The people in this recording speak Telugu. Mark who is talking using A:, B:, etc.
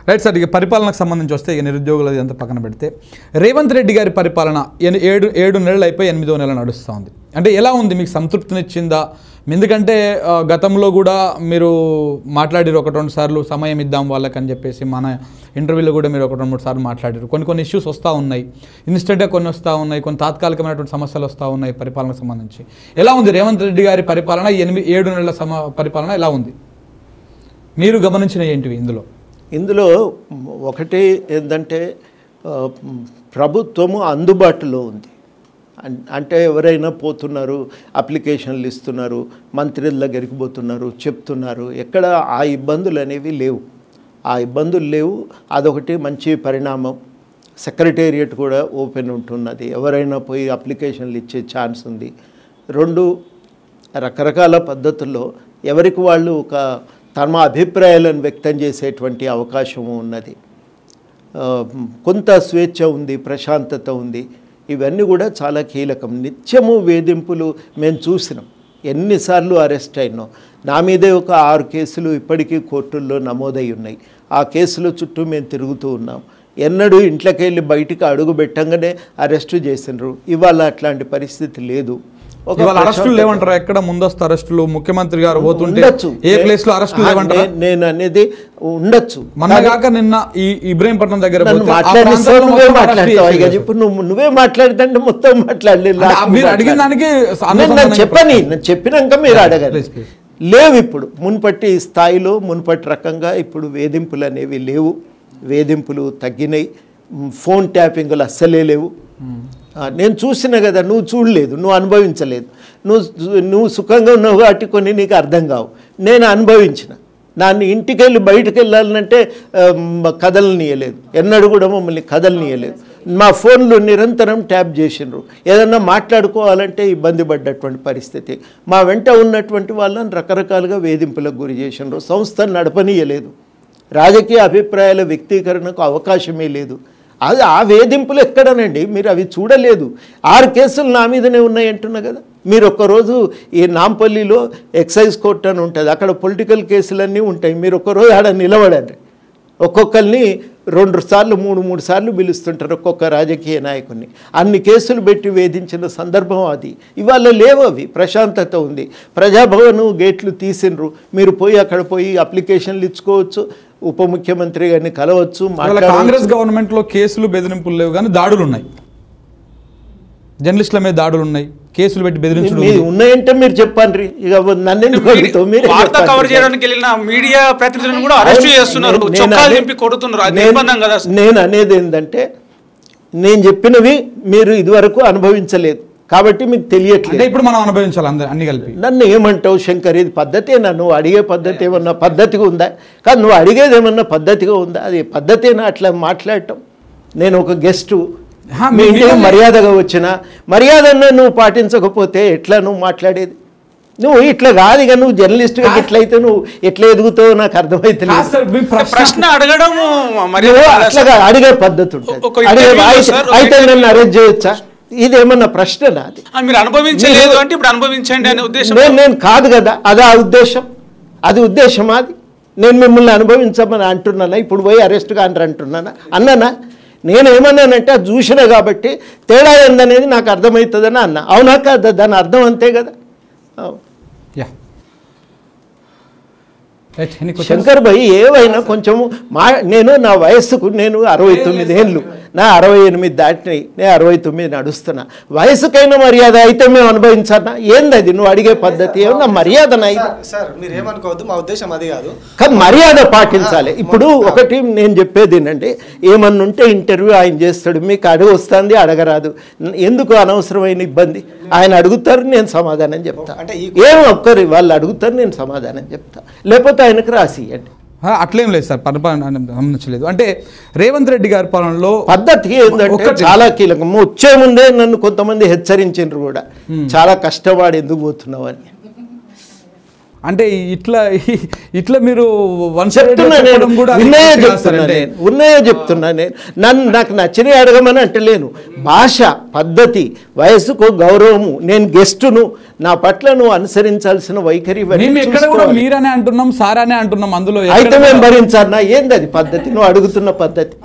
A: రైట్ సార్, ఇక పరిపాలనకు సంబంధించి వస్తే ఇక నిరుద్యోగులది అంతా పక్కన పెడితే రేవంత్ రెడ్డి గారి పరిపాలన 7 నెలలు అయిపోయి 8వ నెల నడుస్తూ ఉంది. అంటే ఎలా ఉంది, మీకు సంతృప్తినిచ్చిందా? ఎందుకంటే గతంలో కూడా మీరు మాట్లాడారు 1-2 సార్లు సమయం ఇద్దాం వాళ్ళకని చెప్పేసి, మన ఇంటర్వ్యూలో కూడా మీరు 1-2-3 సార్లు మాట్లాడారు. కొన్ని ఇష్యూస్ వస్తూ ఉన్నాయి, ఇన్స్టెంట్గా కొన్ని వస్తూ ఉన్నాయి, కొన్ని తాత్కాలికమైనటువంటి సమస్యలు వస్తూ ఉన్నాయి పరిపాలనకు సంబంధించి. ఎలా ఉంది రేవంత్ రెడ్డి గారి పరిపాలన, 7 నెలల పరిపాలన ఎలా ఉంది? మీరు గమనించిన ఏంటివి ఇందులో
B: ఒకటి ఏంటంటే ప్రభుత్వము అందుబాటులో ఉంది. అంటే ఎవరైనా పోతున్నారు, అప్లికేషన్లు ఇస్తున్నారు, మంత్రుల దగ్గరికి పోతున్నారు, చెప్తున్నారు. ఎక్కడ ఆ ఇబ్బందులు అనేవి లేవు, అదొకటి మంచి పరిణామం. సెక్రటేరియట్ కూడా ఓపెన్ ఉంటున్నది, ఎవరైనా పోయి అప్లికేషన్లు ఇచ్చే ఛాన్స్ ఉంది. 2 రకరకాల పద్ధతుల్లో ఎవరికి వాళ్ళు తమ అభిప్రాయాలను వ్యక్తం చేసేటువంటి అవకాశము ఉన్నది. కొంత స్వేచ్ఛ ఉంది, ప్రశాంతత ఉంది. ఇవన్నీ కూడా చాలా కీలకం. నిత్యము వేధింపులు మేము చూసినాం, ఎన్నిసార్లు అరెస్ట్ అయినాం. నా మీదే ఒక 6 కేసులు ఇప్పటికీ కోర్టుల్లో నమోదై ఉన్నాయి. ఆ కేసుల చుట్టూ మేము తిరుగుతూ ఉన్నాం. ఎన్నడూ ఇంట్లోకి వెళ్ళి బయటికి అడుగు పెట్టంగానే అరెస్టు చేసినారు. ఇవాళ అట్లాంటి పరిస్థితి లేదు.
A: అరెస్టులు లేవంటారా? ఎక్కడ ముందస్తు అరెస్టులు ముఖ్యమంత్రి గారు పోతుంటే ఏ ప్లేస్ లో అరెస్టులు లేవంటారా?
B: నేను అనేది ఉండొచ్చు.
A: మొన్నగాక నిన్న ఈ ఇబ్రహీంపట్నం దగ్గర
B: ఇప్పుడు నువ్వే మాట్లాడితే మొత్తం మాట్లాడలేదు.
A: మీరు అడిగిన దానికి
B: నేను చెప్పినాక మీరు అడగాలి. లేవు ఇప్పుడు మున్పట్టి స్థాయిలో, మున్పట్టి రకంగా ఇప్పుడు వేధింపులు అనేవి లేవు. వేధింపులు తగ్గినాయి. ఫోన్ ట్యాపింగ్లు అస్సలే లేవు. నేను చూసిన కదా, నువ్వు చూడలేదు, నువ్వు అనుభవించలేదు. నువ్వు సుఖంగా ఉన్నావు కాబట్టి కొన్ని నీకు అర్థం కావు. నేను అనుభవించిన. నన్ను ఇంటికి వెళ్ళి బయటకు వెళ్ళాలంటే కదలనీయలేదు, ఎన్నడూ కూడా మమ్మల్ని కదలనీయలేదు. మా ఫోన్లు నిరంతరం ట్యాప్ చేసినారు. ఏదన్నా మాట్లాడుకోవాలంటే ఇబ్బంది పడ్డటువంటి పరిస్థితి. మా వెంట ఉన్నటువంటి వాళ్ళని రకరకాలుగా వేధింపులకు గురి చేసినారు. సంస్థను నడపనీయలేదు. రాజకీయ అభిప్రాయాల వ్యక్తీకరణకు అవకాశమే లేదు. అది ఆ వేధింపులు ఎక్కడనండి? మీరు అవి చూడలేదు. 6 కేసులు నా మీదనే ఉన్నాయి అంటున్నా కదా. మీరు ఒక్కరోజు ఈ నాంపల్లిలో ఎక్సైజ్ కోర్టు అని ఉంటుంది, అక్కడ పొలిటికల్ కేసులన్నీ ఉంటాయి. మీరు ఒక్కరోజు ఆడ నిలబడండి. ఒక్కొక్కరిని 2 సార్లు 3 సార్లు పిలుస్తుంటారు ఒక్కొక్క రాజకీయ నాయకుడిని. అన్ని కేసులు పెట్టి వేధించిన సందర్భం అది. ఇవాళ లేవు అవి. ప్రశాంతత ఉంది. ప్రజాభవన్ గేట్లు తీసిండ్రు. మీరు పోయి అక్కడ పోయి అప్లికేషన్లు ఇచ్చుకోవచ్చు, ఉప ముఖ్యమంత్రి గారిని కలవచ్చు.
A: కాంగ్రెస్ గవర్నమెంట్ లో కేసులు బెదిరింపులు లేవు కానీ దాడులు ఉన్నాయి, జర్నలిస్టుల మీద దాడులు ఉన్నాయి, కేసులు పెట్టి బెదిరించడం
B: ఉన్నాయంటే మీరు చెప్పండి. ఇక నన్ను
C: కవర్ చేయడానికి వెళ్ళిన మీడియా ప్రతినిధులను కూడా అరెస్ట్ చేస్తున్నారు, చొక్కాలు దింపి కొడుతున్నారు.
B: నేను అనేది ఏంటంటే, నేను చెప్పినవి మీరు ఇదివరకు అనుభవించలేదు కాబట్టి మీకు తెలియట్లేదు.
A: ఇప్పుడు మనం అనుభవించాలి అన్ని కలిపి.
B: నన్ను ఏమంటావు శంకర్? ఇది పద్ధతేనా? నువ్వు అడిగే పద్ధతి ఏమన్నా పద్ధతిగా ఉందా? కాదు, నువ్వు అడిగేది ఏమన్నా పద్ధతిగా ఉందా? అది పద్ధతేనా అట్లా మాట్లాడటం? నేను ఒక గెస్టు, మీ ఇంటికి మర్యాదగా వచ్చిన మర్యాదను నువ్వు పాటించకపోతే ఎట్లా నువ్వు మాట్లాడేది? నువ్వు ఇట్లా కాదు. ఇక నువ్వు జర్నలిస్ట్గా ఎట్లయితే నువ్వు ఎట్లా ఎదుగుతావు నాకు అర్థమైతే
C: ప్రశ్న అడగడం
B: అట్లాగా అడిగే పద్ధతి ఉంటుంది. అయితే నన్ను అరెస్ట్ చేయొచ్చా? ఇదేమన్నా ప్రశ్న?
C: మీరు అనుభవించలేదు అంటే ఇప్పుడు అనుభవించండి అనే ఉద్దేశం
B: నేను కాదు కదా. అదే ఆ ఉద్దేశం, అది ఉద్దేశమా? అది నేను మిమ్మల్ని అనుభవించమని అంటున్నానా? ఇప్పుడు పోయి అరెస్ట్ కాంటారు అంటున్నానా? అన్నానా? నేనేమన్నానంటే అది చూసినా కాబట్టి తేడా ఏందనేది నాకు అర్థమవుతుందని అన్నా. అవునా కాదా? దాని అర్థం అంతే కదా. శంకర్ భాయ్ ఏవైనా కొంచెము నేను నా వయస్సుకు నేను 69 ఏళ్ళు, నా 68 దాటినాయి, నేను 69 నడుస్తున్నా. వయసుకైనా మర్యాద అయితే మేము అనుభవించాలా? ఏంది అది నువ్వు అడిగే పద్ధతి? ఏమన్నా మర్యాదనా?
D: మీరేమనుకోవద్దు, మా ఉద్దేశం అది కాదు.
B: కానీ మర్యాద పాటించాలి. ఇప్పుడు ఒకటి నేను చెప్పేది ఏంటంటే, ఏమన్నా ఉంటే ఇంటర్వ్యూ ఆయన చేస్తాడు, మీకు అడుగు వస్తుంది, అడగరాదు. ఎందుకు అనవసరమైన ఇబ్బంది? ఆయన అడుగుతారు, నేను సమాధానం చెప్తా. ఏం ఒక్కరు వాళ్ళు అడుగుతారు, నేను సమాధానం చెప్తా. లేకపోతే ఆయనకు రాసియండి.
A: అట్లేం లేదు సార్, పరిపాలన గమనించలేదు. అంటే రేవంత్ రెడ్డి గారి పాలనలో
B: పద్ధతి ఏంటంటే చాలా కీలకం. వచ్చే ముందే నన్ను కొంతమంది హెచ్చరించారు కూడా, చాలా కష్టపడి ఎందుకు పోతున్నావు అని.
A: అంటే ఇట్లా మీరు
B: ఉన్నాయో చెప్తున్నా నేను నాకు నచ్చినవి అడగమని అంటలేను. భాష, పద్ధతి, వయసుకు గౌరవము, నేను గెస్టును, నా పట్ల నువ్వు అనుసరించాల్సిన వైఖరి
A: మీరనే అంటున్నాం, సారానే అంటున్నాం. అందులో
B: అయితే మేము భరించాలన్నా ఏంది అది పద్ధతి? నువ్వు అడుగుతున్న పద్ధతి